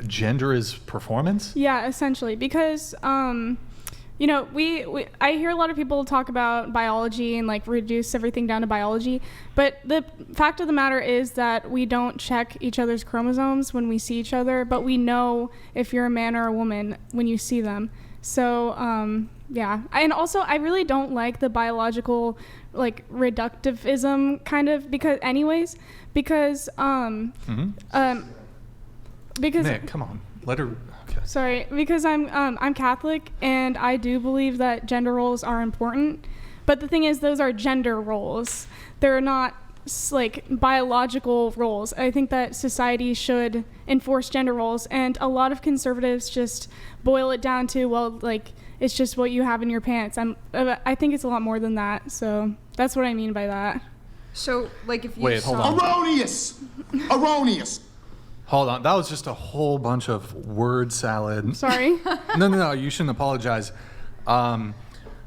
gender is performance? Yeah, essentially, because you know, I hear a lot of people talk about biology and like reduce everything down to biology, but the fact of the matter is that we don't check each other's chromosomes when we see each other, but we know if you're a man or a woman when you see them. So yeah, and also I really don't like the biological like reductivism kind of because Nick, come on, let her. Okay. Sorry, because I'm Catholic and I do believe that gender roles are important, but the thing is those are gender roles. They're not like biological roles. I think that society should enforce gender roles, and a lot of conservatives just boil it down to, well, like it's just what you have in your pants. I think it's a lot more than that. So that's what I mean by that. So like if you Wait, hold on. Erroneous. Hold on, that was just a whole bunch of word salad. Sorry. No, you shouldn't apologize. Well,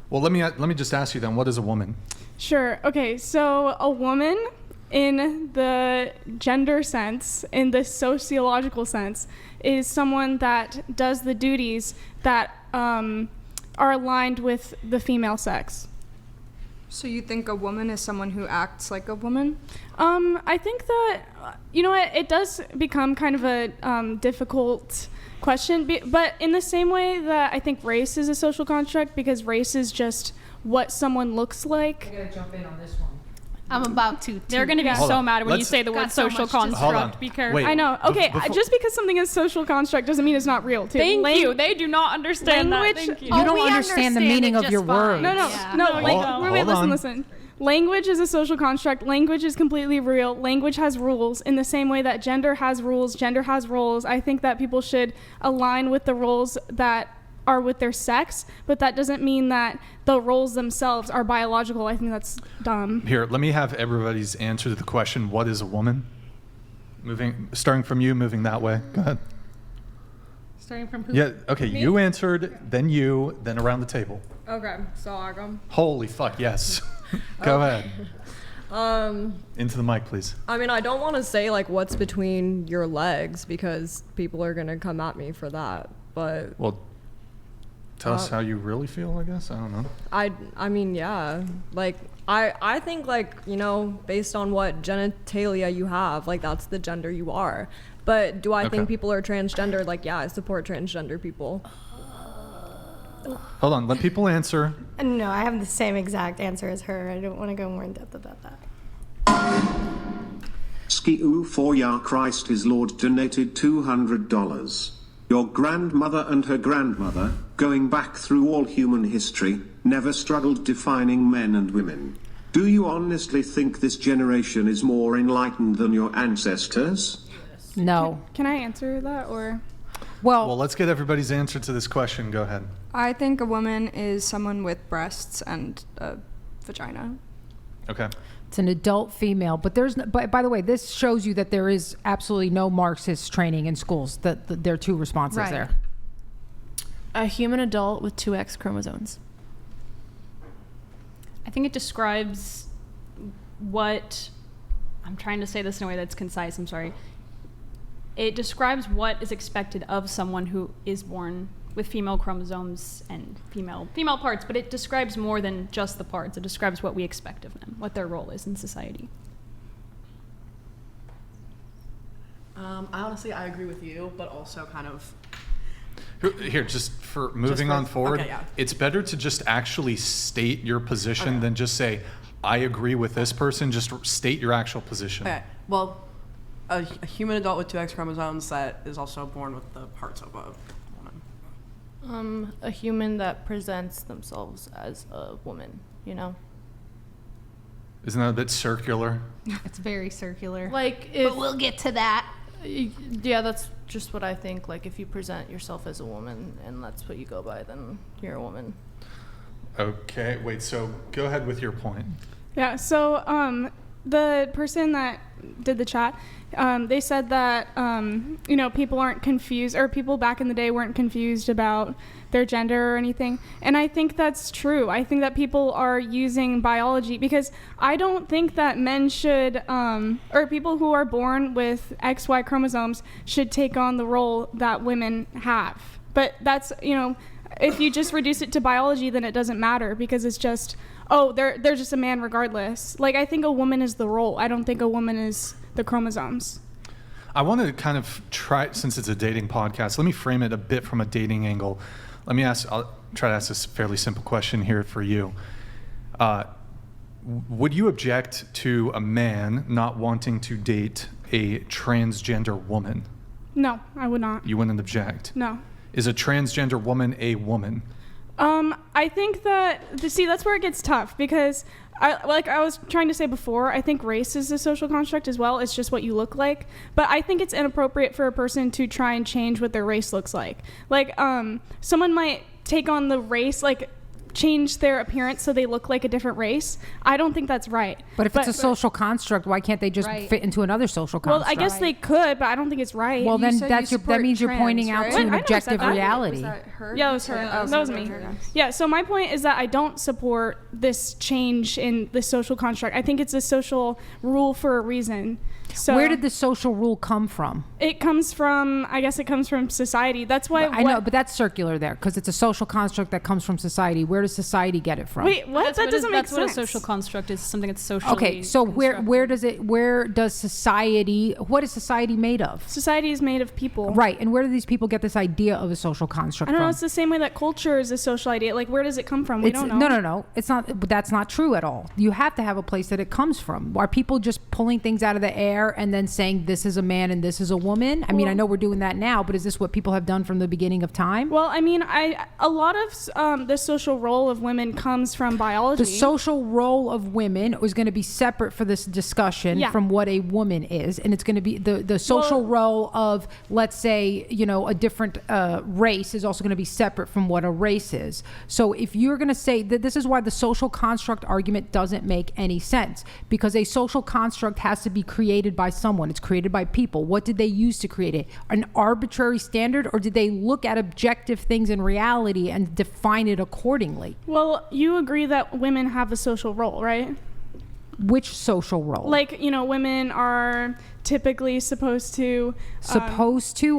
let me just ask you then, what is a woman? Sure. Okay, so a woman in the gender sense, in the sociological sense, is someone that does the duties that are aligned with the female sex. So you think a woman is someone who acts like a woman? I think that, you know what, it does become kind of a difficult question, but in the same way that I think race is a social construct, because race is just what someone looks like. I gotta jump in on this one. I'm about to. They're going to be Hold so on. mad when you say the word got so social much to- Hold on. construct. Be careful. Wait. I know. Okay, Before- just because something is social construct doesn't mean it's not real, too. Thank you. They do not understand language- that. Thank you. Oh, don't we understand the it meaning of just your fine. words. No, Yeah. wait, Hold on. listen. Language is a social construct. Language is completely real. Language has rules in the same way that gender has rules. Gender has roles. I think that people should align with the roles that are with their sex, but that doesn't mean that the roles themselves are biological. I think that's dumb. Here, let me have everybody's answer to the question, what is a woman? Starting from you, moving that way. Go ahead. Starting from who? Yeah, okay, you answered, then you, then around the table. Okay, so I go. Holy fuck, yes. Go ahead. Into the mic, please. I mean, I don't want to say like what's between your legs because people are gonna come at me for that. But Well, tell us how you really feel, I guess. I don't know. I mean, yeah. Like I think like, you know, based on what genitalia you have, like that's the gender you are. But do I think people are transgender? Like, yeah, I support transgender people. Hold on, let people answer. No, I have the same exact answer as her. I don't want to go more in depth about that. Ski-oo for Ya Christ is Lord donated $200. Your grandmother and her grandmother, going back through all human history, never struggled defining men and women. Do you honestly think this generation is more enlightened than your ancestors? No. Can I answer that, or? Well, let's get everybody's answer to this question. Go ahead. I think a woman is someone with breasts and a vagina. Okay. It's an adult female, but there's. By the way, this shows you that there is absolutely no Marxist training in schools. That there are two responses Right. there. A human adult with 2 X chromosomes. I think it describes what, I'm trying to say this in a way that's concise, I'm sorry. It describes what is expected of someone who is born with female chromosomes and female parts, but it describes more than just the parts. It describes what we expect of them, what their role is in society. Honestly, I agree with you, but also kind of... Here, just for moving on forward, okay, yeah. It's better to just actually state your position than just say, I agree with this person. Just state your actual position. Okay, well, a human adult with 2 X chromosomes that is also born with the parts of a woman. A human that presents themselves as a woman, you know? Isn't that a bit circular? It's very circular. Like, if... But we'll get to that. Yeah, that's just what I think. Like, if you present yourself as a woman and that's what you go by, then you're a woman. Okay, wait, so go ahead with your point. Yeah, so the person that did the chat, they said that people aren't confused, or people back in the day weren't confused about their gender or anything. And I think that's true. I think that people are using biology, because I don't think that men should, or people who are born with XY chromosomes should take on the role that women have. But that's, if you just reduce it to biology, then it doesn't matter, because it's just, they're just a man regardless. Like, I think a woman is the role. I don't think a woman is the chromosomes. I want to kind of try, since it's a dating podcast, let me frame it a bit from a dating angle. I'll try to ask this fairly simple question here for you. Would you object to a man not wanting to date a transgender woman? No, I would not. You wouldn't object? No. Is a transgender woman a woman? I think that, that's where it gets tough, because I was trying to say before, I think race is a social construct as well. It's just what you look like. But I think it's inappropriate for a person to try and change what their race looks like. Like, someone might take on the race, like, change their appearance so they look like a different race. I don't think that's right. But if it's a social construct, why can't they just fit into another social construct? Well, I guess they could, but I don't think it's right. Well, then that means you're pointing out to an objective reality. Was that her? Yeah, it was her. That was me. Yeah, so my point is that I don't support this change in the social construct. I think it's a social rule for a reason. So where did the social rule come from? It comes from society. That's why I know, but that's circular there, because it's a social construct that comes from society. Where does society get it from? Wait, what? That doesn't make sense. That's what a social construct is, something that's socially Okay, so where does society, what is society made of? Society is made of people. Right, and where do these people get this idea of a social construct I don't from? know, it's the same way that culture is a social idea. Like, where does it come from? We don't know. No. It's not, but that's not true at all. You have to have a place that it comes from. Are people just pulling things out of the air and then saying this is a man and this is a woman? I mean, I know we're doing that now, but is this what people have done from the beginning of time? Well, I mean, a lot of the social role of women comes from biology. The social role of women is going to be separate for this discussion from what a woman is, and it's going to be the social role of, let's say, a different race is also going to be separate from what a race is. So if you're going to say that, this is why the social construct argument doesn't make any sense, because a social construct has to be created by someone. It's created by people. What did they use to create it? An arbitrary standard, or did they look at objective things in reality and define it accordingly? Well, you agree that women have a social role, right? Which social role? Like, women are typically supposed to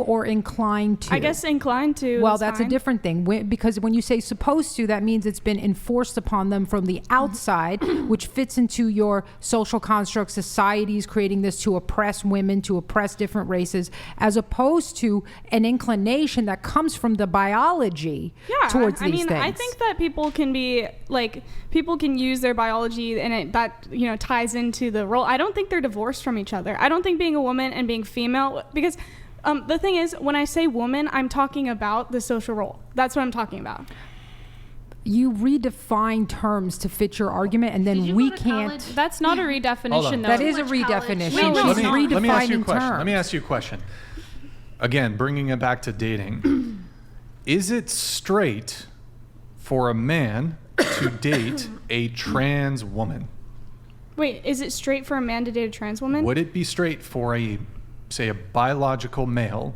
or inclined to? I guess inclined to. Well, that's a different thing, because when you say supposed to, that means it's been enforced upon them from the outside, which fits into your social construct. Societies creating this to oppress women, to oppress different races, as opposed to an inclination that comes from the biology towards these things. I think that people can be people can use their biology, and that ties into the role. I don't think they're divorced from each other. I don't think being a woman and being female, because the thing is, when I say woman, I'm talking about the social role. That's what I'm talking about. You redefine terms to fit your argument, and then we can't. That's not a redefinition, though. That is a redefinition. Let me ask you a question. Let me ask you a question. Again, bringing it back to dating. Is it straight for a man to date a trans woman? Wait, is it straight for a man to date a trans woman? Would it be straight for a biological male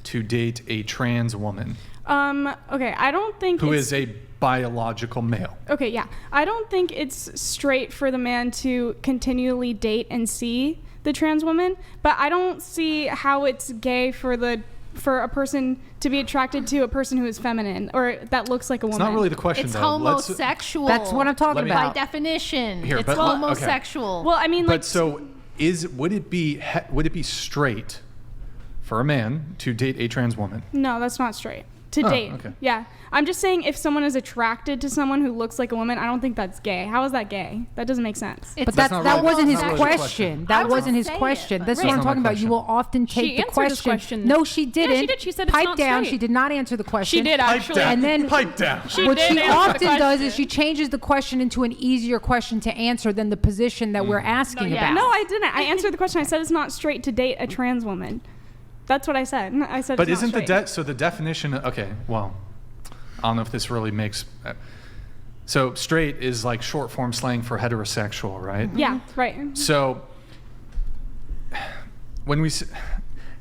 to date a trans woman? Okay, I don't think who is a biological male. Okay, yeah. I don't think it's straight for the man to continually date and see the trans woman, but I don't see how it's gay for a person to be attracted to a person who is feminine or that looks like a woman. It's not really the question, it's though. Homosexual. That's what I'm talking about. By definition, Here, it's homosexual. Okay. Well, I mean, would it be straight for a man to date a trans woman? No, that's not straight. To date. Okay. Yeah. I'm just saying, if someone is attracted to someone who looks like a woman, I don't think that's gay. How is that gay? That doesn't make sense. But that wasn't his question. That wasn't his question. That's what I'm talking about. You will often take the question. No, she didn't. Yeah, she did. She said it's pipe not down. straight. She did not answer the question. She did, actually. And then pipe down. What she often does is she changes the question into an easier question to answer than the position that we're asking about. No, I didn't. I answered the question. I said it's not straight to date a trans woman. That's what I said. I said. But it's isn't not straight. the definition? Okay, well, I don't know if this really makes. So straight is like short form slang for heterosexual, right? Yeah, right. So when we,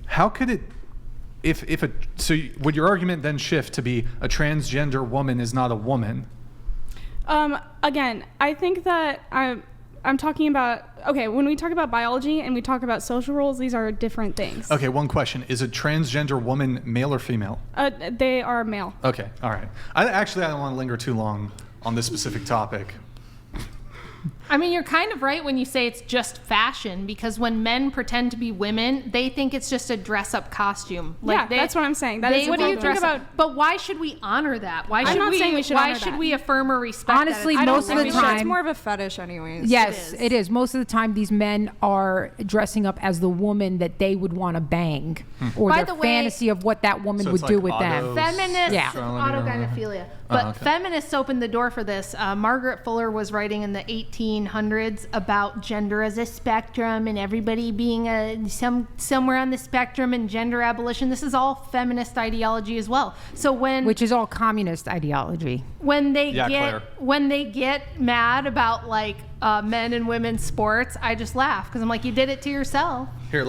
how could it, would your argument then shift to be a transgender woman is not a woman? Again, I think that I'm talking about, okay, when we talk about biology and we talk about social roles, these are different things. Okay, one question. Is a transgender woman male or female? They are male. Okay, all right. I don't want to linger too long on this specific topic. I mean, you're kind of right when you say it's just fashion, because when men pretend to be women, they think it's just a dress-up costume. That's what I'm saying. What do you think about? But why should we honor that? Why should Why should we affirm or respect? Honestly, that? most of the time, it's more of a fetish, anyways. Yes, it is. Most of the time, these men are dressing up as the woman that they would want to bang, or their fantasy of what that woman would do with them. Feminists, autogynephilia. But feminists opened the door for this. Margaret Fuller was writing in the 1800s about gender as a spectrum and everybody being somewhere on the spectrum and gender abolition. This is all feminist ideology as well. So which is all communist ideology. When they get mad about like men and women's sports, I just laugh because I'm like, you did it to yourself.